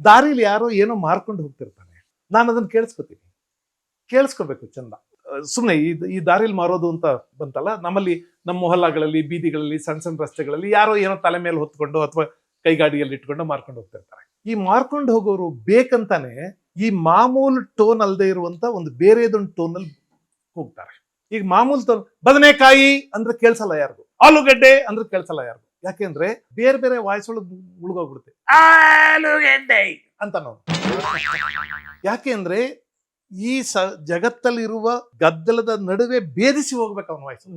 ದಾರಿಲಿ ಯಾರೋ ಏನೋ ಮಾರ್ಕೊಂಡು ಹೋಗ್ತಿರ್ತಾನೆ, ನಾನು ಅದನ್ನ ಕೇಳಿಸ್ಕೋಬೇಕು ಚಂದ. ಸುಮ್ಮನೆ ಈ ದಾರಿಲಿ ಮಾರೋದು ಅಂತ ಬಂತಲ್ಲ, ನಮ್ಮಲ್ಲಿ ನಮ್ಮ ಮೊಹಲ್ಲಾಗಳಲ್ಲಿ ಬೀದಿಗಳಲ್ಲಿ ಸಣ್ಣ ಸಣ್ಣ ರಸ್ತೆಗಳಲ್ಲಿ ಯಾರೋ ಏನೋ ತಲೆ ಮೇಲೆ ಹೊತ್ಕೊಂಡು ಅಥವಾ ಕೈಗಾಡಿಯಲ್ಲಿ ಇಟ್ಕೊಂಡು ಮಾರ್ಕೊಂಡು ಹೋಗ್ತಿರ್ತಾರೆ. ಈ ಮಾರ್ಕೊಂಡು ಹೋಗೋರು ಬೇಕಂತಾನೆ ಈ ಮಾಮೂಲು ಟೋನ್ ಅಲ್ಲದೆ ಇರುವಂತ ಒಂದು ಬೇರೆದೊಂದು ಟೋನ್ ಅಲ್ಲಿ ಹೋಗ್ತಾರೆ. ಈಗ ಮಾಮೂಲು ಟೋನ್ ಬದನೆಕಾಯಿ ಅಂದ್ರೆ ಕೇಳ್ಸಲ್ಲ ಯಾರಿಗೂ, ಆಲೂಗಡ್ಡೆ ಅಂದ್ರೆ ಕೇಳ್ಸಲ್ಲ ಯಾರಿಗೂ. ಯಾಕೆಂದ್ರೆ ಬೇರೆ ಬೇರೆ ವಾಯ್ಸ್ ಒಳಗೆ ಮುಳುಗೋಗ್ಬಿಡುತ್ತೆ, ಆಲೂಗಡ್ಡೆ ಅಂತ ನಾವು. ಯಾಕೆಂದ್ರೆ ಈ ಜಗತ್ತಲ್ಲಿರುವ ಗದ್ದಲದ ನಡುವೆ ಭೇದಿಸಿ ಹೋಗ್ಬೇಕು ಅವನ ವಾಯ್ಸ್.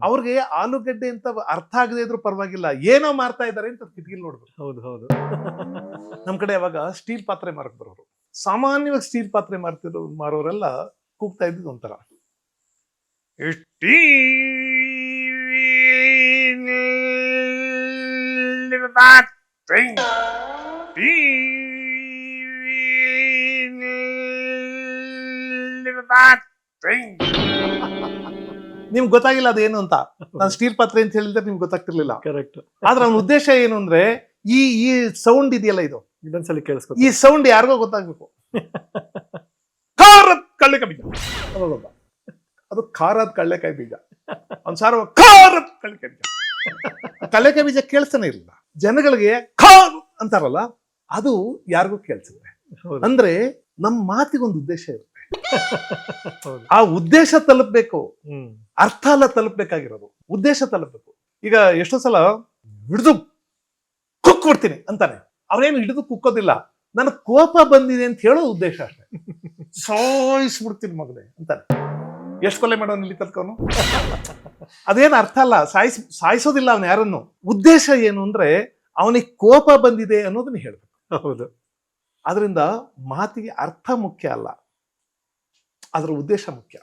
ಅವ್ರಿಗೆ ಆಲೂಗಡ್ಡೆ ಅಂತ ಅರ್ಥ ಆಗದೆ ಇದ್ರು ಪರವಾಗಿಲ್ಲ, ಏನೋ ಮಾರ್ತಾ ಇದ್ದಾರೆ ಅಂತ ಕಿಟಕಿಲ್ ನೋಡ್ಬೇಕು. ಹೌದು ಹೌದು. ನಮ್ ಕಡೆ ಅವಾಗ ಸ್ಟೀಲ್ ಪಾತ್ರೆ ಮಾರಕ್ ಬರೋರು, ಸಾಮಾನ್ಯವಾಗಿ ಸ್ಟೀಲ್ ಪಾತ್ರೆ ಮಾರೋರೆಲ್ಲ ಕೂಗ್ತಾ ಇದ್ದಿದ್ದು ಒಂಥರ, ನಿಮ್ಗೆ ಗೊತ್ತಾಗಿಲ್ಲ ಅದೇನು ಅಂತ. ನಾನು ಸ್ಟೀಲ್ ಪಾತ್ರೆ ಅಂತ ಹೇಳಿದ್ರೆ ನಿಮ್ಗೆ ಗೊತ್ತಾಗ್ತಿರ್ಲಿಲ್ಲ. ಕರೆಕ್ಟ್. ಆದ್ರೆ ಅವನ ಉದ್ದೇಶ ಏನು ಅಂದ್ರೆ ಈ ಸೌಂಡ್ ಇದೆಯಲ್ಲ, ಇದು ಇದೊಂದ್ಸಲಿ ಕೇಳಿಸ್ಕೊ. ಈ ಸೌಂಡ್ ಯಾರಿಗೋ ಗೊತ್ತಾಗ್ಬೇಕು. ಖಾರದ ಕಳ್ಳೆಕಾಯಿ ಬೀಜ ಅದು ಖಾರದ ಕಳ್ಳೆಕಾಯಿ ಬೀಜ, ಅವ್ನು ಸಾರ ಖಾರದ ಕಳ್ಳೆಕಾಯಿ ಬೀಜ. ಕಳ್ಳೆಕಾಯಿ ಬೀಜ ಕೇಳಿಸ್ತಾನೆ ಇರಲಿಲ್ಲ ಜನಗಳಿಗೆ. ಖಾರ್ ಅಂತಾರಲ್ಲ, ಅದು ಯಾರಿಗೂ ಕೇಳಿಸುತ್ತೆ. ಅಂದ್ರೆ ನಮ್ಮ ಮಾತಿಗೊಂದು ಉದ್ದೇಶ ಇರುತ್ತೆ, ಆ ಉದ್ದೇಶ ತಲುಪಬೇಕು, ಅರ್ಥ ಎಲ್ಲ ತಲುಪಬೇಕಾಗಿರೋದು, ಉದ್ದೇಶ ತಲುಪಬೇಕು. ಈಗ ಎಷ್ಟೋ ಸಲ ಹಿಡಿದು ಕುಕ್ಬಿಡ್ತೀನಿ ಅಂತಾನೆ, ಅವನೇನು ಹಿಡಿದು ಕುಕ್ಕೋದಿಲ್ಲ, ನನಗೆ ಕೋಪ ಬಂದಿದೆ ಅಂತ ಹೇಳೋ ಉದ್ದೇಶ ಅಷ್ಟೇ. ಸಾಯಿಸ್ಬಿಡ್ತೀನಿ ಮಗನೇ ಅಂತಾನೆ. ಎಷ್ಟು ಕೊಲೆ ಮಾಡೋನು ಇಲ್ಲಿ ತಲ್ಕವನು, ಅದೇನು ಅರ್ಥ ಅಲ್ಲ, ಸಾಯಿಸೋದಿಲ್ಲ ಅವನು ಯಾರನ್ನು. ಉದ್ದೇಶ ಏನು ಅಂದ್ರೆ ಅವನಿಗೆ ಕೋಪ ಬಂದಿದೆ ಅನ್ನೋದನ್ನ ಹೇಳ್ಬೇಕು. ಹೌದು. ಅದರಿಂದ ಮಾತಿಗೆ ಅರ್ಥ ಮುಖ್ಯ ಅಲ್ಲ, ಅದರ ಉದ್ದೇಶ ಮುಖ್ಯ.